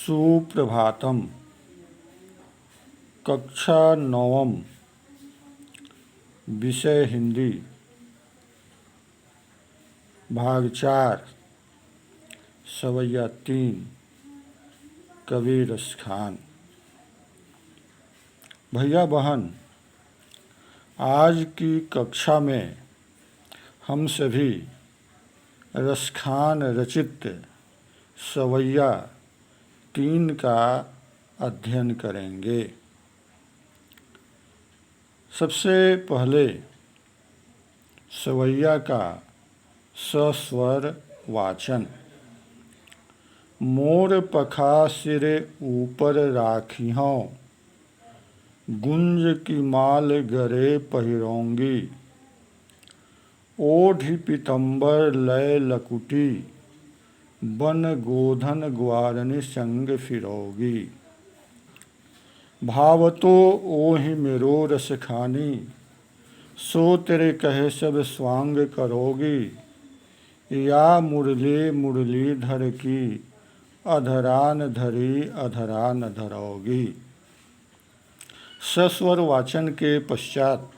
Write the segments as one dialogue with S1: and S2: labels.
S1: सुप्रभातम। कक्षा नवम, विषय हिंदी, भाग 4, सवैया 3, कबीर रसखान। भैया बहन, आज की कक्षा में हम सभी रसखान रचित सवैया 3 का अध्ययन करेंगे। सबसे पहले सवैया का सस्वर वाचन। मोर पखा सिरे ऊपर राखियों, गुंज की माल गरे पहिरोंगी। ओढ़ी पीतम्बर लय लकुटी, बन गोधन ग्वारनि संग फिरोगी। भावतो ओहि मेरो रस खानी, सो तेरे कहे सब स्वांग करोगी। या मुरली मुरलीधर की, अधरान धरी अधरान धरोगी। सस्वर वाचन के पश्चात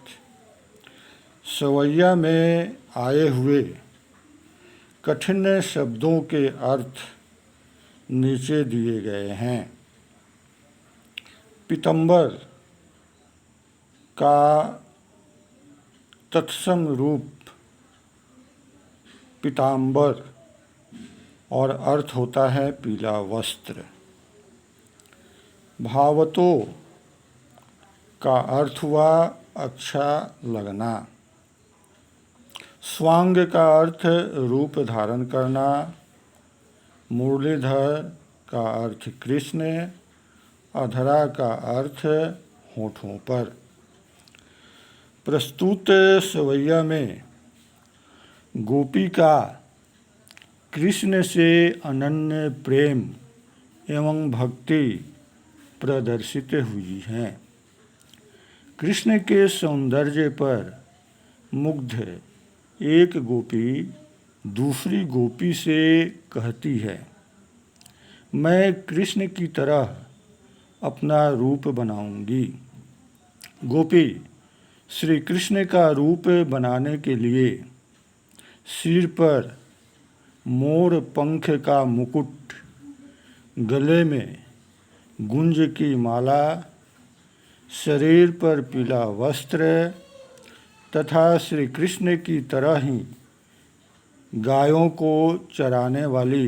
S1: सवैया में आए हुए कठिन शब्दों के अर्थ नीचे दिए गए हैं। पीतम्बर का तत्सम रूप पीताम्बर और अर्थ होता है पीला वस्त्र। भावतो का अर्थ हुआ अच्छा लगना। स्वांग का अर्थ रूप धारण करना। मुरलीधर का अर्थ कृष्ण। अधरा का अर्थ होठों पर। प्रस्तुत सवैया में गोपी का कृष्ण से अनन्य प्रेम एवं भक्ति प्रदर्शित हुई है। कृष्ण के सौंदर्य पर मुग्ध एक गोपी दूसरी गोपी से कहती है, मैं कृष्ण की तरह अपना रूप बनाऊंगी। गोपी श्री कृष्ण का रूप बनाने के लिए सिर पर मोर पंख का मुकुट, गले में गुंज की माला, शरीर पर पीला वस्त्र तथा श्री कृष्ण की तरह ही गायों को चराने वाली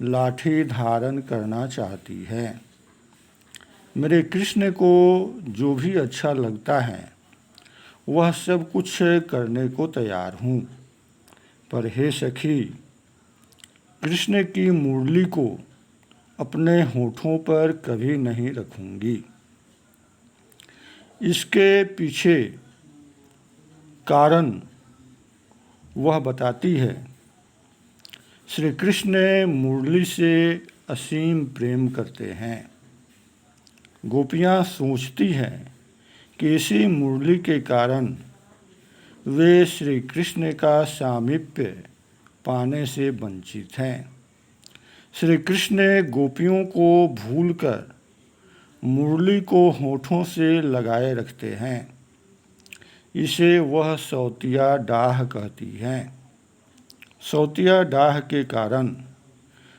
S1: लाठी धारण करना चाहती है। मेरे कृष्ण को जो भी अच्छा लगता है वह सब कुछ करने को तैयार हूँ, पर हे सखी, कृष्ण की मुरली को अपने होठों पर कभी नहीं रखूंगी। इसके पीछे कारण वह बताती है। श्री कृष्ण मुरली से असीम प्रेम करते हैं। गोपियाँ सोचती हैं कि इसी मुरली के कारण वे श्री कृष्ण का सामीप्य पाने से वंचित हैं। श्री कृष्ण गोपियों को भूलकर मुरली को होठों से लगाए रखते हैं। इसे वह सौतिया डाह कहती हैं। सौतिया डाह के कारण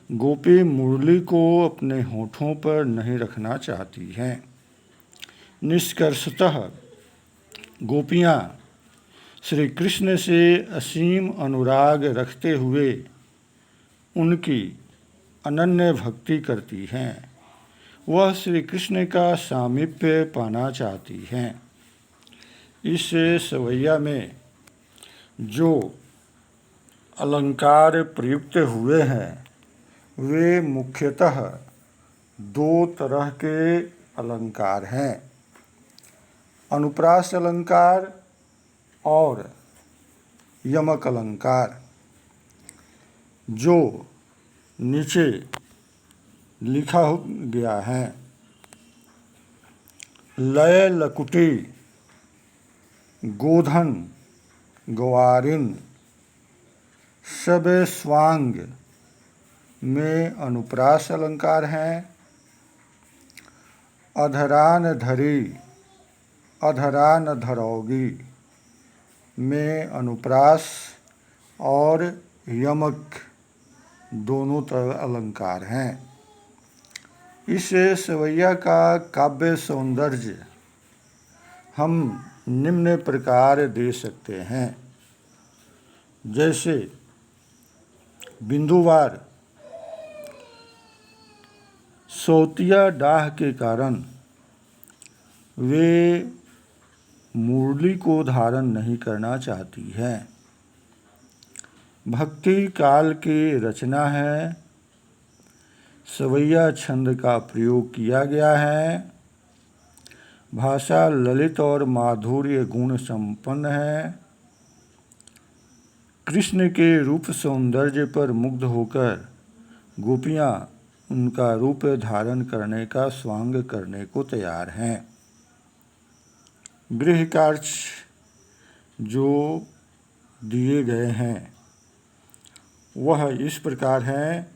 S1: गोपी मुरली को अपने होठों पर नहीं रखना चाहती हैं। निष्कर्षतः गोपियाँ श्री कृष्ण से असीम अनुराग रखते हुए उनकी अनन्य भक्ति करती हैं। वह श्री कृष्ण का सामीप्य पाना चाहती हैं। इस सवैया में जो अलंकार प्रयुक्त हुए हैं वे मुख्यतः 2 तरह के अलंकार हैं, अनुप्रास अलंकार और यमक अलंकार। जो नीचे लिखा गया है, लय लकुटी, गोधन ग्वारिन, सब स्वांग में अनुप्रास अलंकार हैं अधरान धरी अधरान धरोगी में अनुप्रास और यमक दोनों तरह अलंकार हैं। इस सवैया का काव्य सौंदर्य हम निम्न प्रकार दे सकते हैं। जैसे बिंदुवार सौतिया डाह के कारण वे मुरली को धारण नहीं करना चाहती है। भक्ति काल की रचना है, सवैया छंद का प्रयोग किया गया है, भाषा ललित और माधुर्य गुण संपन्न है। कृष्ण के रूप सौंदर्य पर मुग्ध होकर गोपियाँ उनका रूप धारण करने का स्वांग करने को तैयार हैं। गृह कार्य जो दिए गए हैं वह इस प्रकार है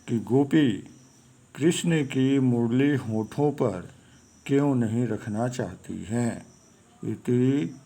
S1: कि गोपी कृष्ण की मुरली होठों पर क्यों नहीं रखना चाहती हैं। इति